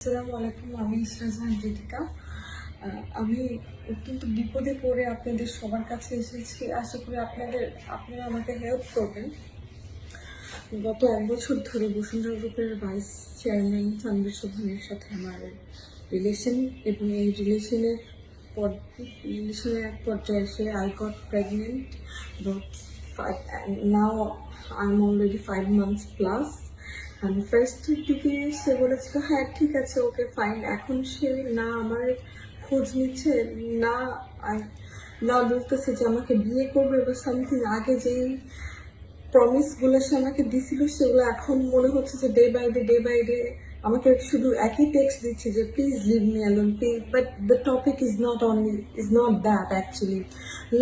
আসসালামু আলাইকুম, আমি ইসরাজাহান রিতিকা। আমি অত্যন্ত বিপদে পড়ে আপনাদের সবার কাছে এসেছি। আশা করি আপনারা আমাকে হেল্প করবেন। গত 1 বছর ধরে বসুন্ধরা গ্রুপের ভাইস চেয়ারম্যান তানভীর সোবহানের সাথে আমার রিলেশন, এবং এই রিলেশনের এক পর্যায়ে এসে I got pregnant. Now I am already 5 months plus. আমি ফার্স্টের দিকে সে বলেছিল হ্যাঁ ঠিক আছে, ওকে ফাইন। এখন সে না আমার খোঁজ নিচ্ছে, না না বলতেছে যে আমাকে বিয়ে করবে বা সামথিং। আগে যেই প্রমিসগুলো সে আমাকে দিছিল সেগুলো এখন মনে হচ্ছে যে ডে বাই ডে আমাকে শুধু একই টেক্সট দিচ্ছে যে please leave me alone please. But the topic is not that actually.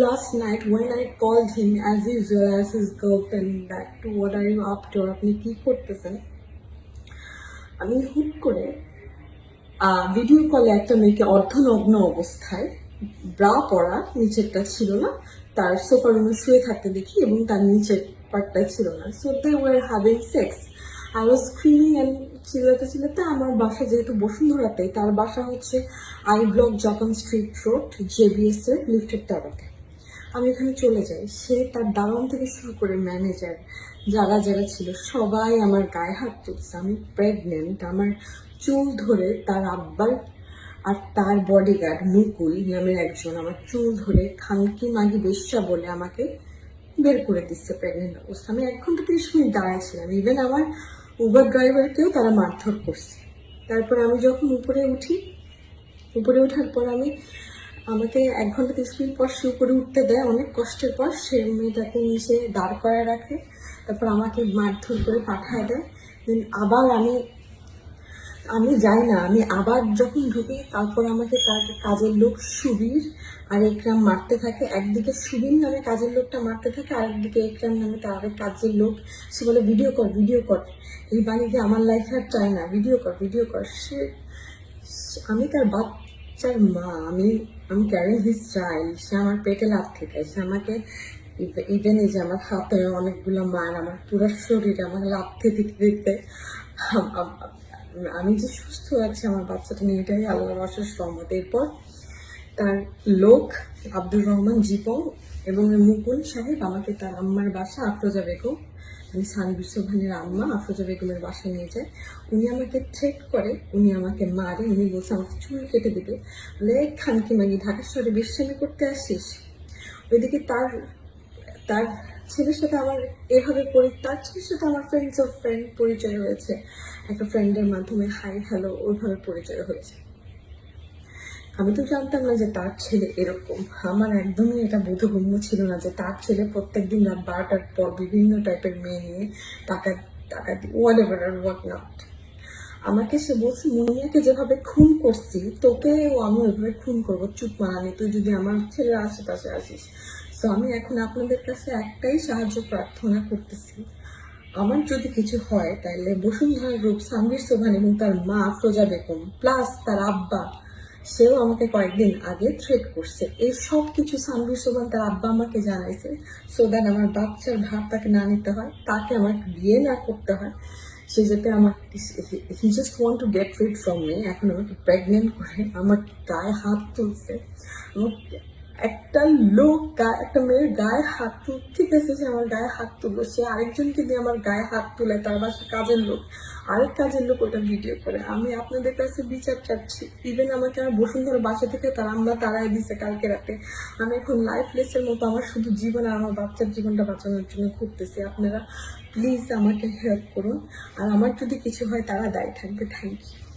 Last night when I called him as usual as his girlfriend that to what are you up to, আপনি কি করতেছেন। আমি হুট করে video কলে একটা মেয়েকে অর্ধনগ্ন অবস্থায়, ব্রা পরা, নিচেরটা ছিল না, তার সোফা রুমে শুয়ে থাকতে দেখি, এবং তার নিচের পার্টটা ছিল না। So they were having sex. I was screaming and চিল্লাতে আমার বাসা যেহেতু বসুন্ধরাতে, তার বাসা হচ্ছে I block Japan street road, JBS এর লিফটের তলাতে। আমি এখানে চলে যাই। সে তার দালান থেকে শুরু করে ম্যানেজার যারা যারা ছিল সবাই আমার গায়ে হাত তুলছে। আমি প্রেগনেন্ট। আমার চুল ধরে তার আব্বার আর তার বডিগার্ড মুকুল নামের একজন আমার চুল ধরে খানকি মাগি বেশ্যা বলে আমাকে বের করে দিচ্ছে প্রেগনেন্ট অবস্থা। আমি 1 ঘন্টা 30 মিনিট দাঁড়াইছিলাম। ইভেন আমার উবার ড্রাইভারকেও তারা মারধর করছে। তারপর আমি যখন উপরে ওঠার পর আমাকে 1 ঘন্টা 30 মিনিট পর সে উপরে উঠতে দেয়। অনেক কষ্টের পর সে মেয়েটাকে নিচে দাঁড় করায় রাখে। তারপর আমাকে মারধর করে পাঠায় দেয়। দেন আবার আমি যাই না। আমি আবার যখন ঢুকি, তারপর আমাকে তার কাজের লোক সুবীর আর একরাম মারতে থাকে। একদিকে সুবীর নামে কাজের লোকটা মারতে থাকে, আরেকদিকে একরাম নামে তার আরেক কাজের লোক। সে বলে ভিডিও কর, এই বাড়িতে আমার লাইফ আর চাই না, ভিডিও কর। আমি তার বাচ্চার মা, আমি ক্যারিং হিজ চাইল্ড। সে আমার পেটে লাথ থেকে, সে আমাকে ইভেন এই যে আমার হাতে অনেকগুলো মার, আমার পুরো শরীরে আমাকে লাথি দিতে। আমি যে সুস্থ আছি আমার বাচ্চাটা নিয়ে, এটাই আল্লাহর অশেষ রহমত। এরপর তার লোক আব্দুর রহমান জীবন এবং মুকুল সাহেব আমাকে তার আম্মার বাসা আফরোজা বেগম, মানে তানভীর সোবহানের আম্মা আফরোজা বেগমের বাসায় নিয়ে যায়। উনি আমাকে থ্রেট করে, উনি আমাকে মারে। উনি বলছে আমাকে চুল কেটে দিবে। বলে খানকি মাগি, ঢাকা শহরে বেশ্যামি করতে আসিস। ওইদিকে তার ছেলের সাথে আমার তার ছেলের সাথে আমার ফ্রেন্ড পরিচয় হয়েছে। একটা ফ্রেন্ডের মাধ্যমে হাই হ্যালো ওইভাবে পরিচয় হয়েছে। আমি তো জানতাম না যে তার ছেলে এরকম। আমার একদমই এটা বোধগম্য ছিল না যে তার ছেলে প্রত্যেকদিন রাত 12টার পর বিভিন্ন টাইপের মেয়ে নিয়ে টাকা হোয়াট নট। আমাকে সে বলছে মুনিয়াকে যেভাবে খুন করছি তোকেও আমি ওইভাবে খুন করবো, চুপ মারানি, তুই যদি আমার ছেলের আশেপাশে আসিস। তো আমি এখন আপনাদের কাছে একটাই সাহায্য প্রার্থনা করতেছি, আমার যদি কিছু হয় তাহলে বসুন্ধরা গ্রুপ, তানভীর সোবহান এবং তার মা আফরোজা বেগম প্লাস তার আব্বা, সেও আমাকে কয়েকদিন আগে থ্রেট করছে। এই সব কিছু তানভীর সোবহান তার আব্বা আমাকে জানাইছে, সো দ্যাট আমার বাচ্চার ভার তাকে না নিতে হয়, তাকে আমাকে বিয়ে না করতে হয়। সে যাতে he just want to get rid from me. এখন আমাকে প্রেগনেন্ট করে আমার গায়ে হাত তুলছে। একটা একটা মেয়ের গায়ে হাত ঠিক আছে, সে আমার গায়ে হাত তুললো, সে আরেকজনকে দিয়ে আমার গায়ে হাত তুলে, তার বাসা কাজের লোক, আরেক কাজের লোক ওটা ভিডিও করে। আমি আপনাদের কাছে বিচার চাচ্ছি। ইভেন আমাকে আমার বসুন্ধরা বাসা থেকে আমরা তারাই দিছে কালকে রাতে। আমি এখন লাইফলেসের মতো আমার শুধু জীবন আর আমার বাচ্চার জীবনটা বাঁচানোর জন্য ঘুরতেছি। আপনারা প্লিজ আমাকে হেল্প করুন, আর আমার যদি কিছু হয় তারা দায়ী থাকবে। Thank you.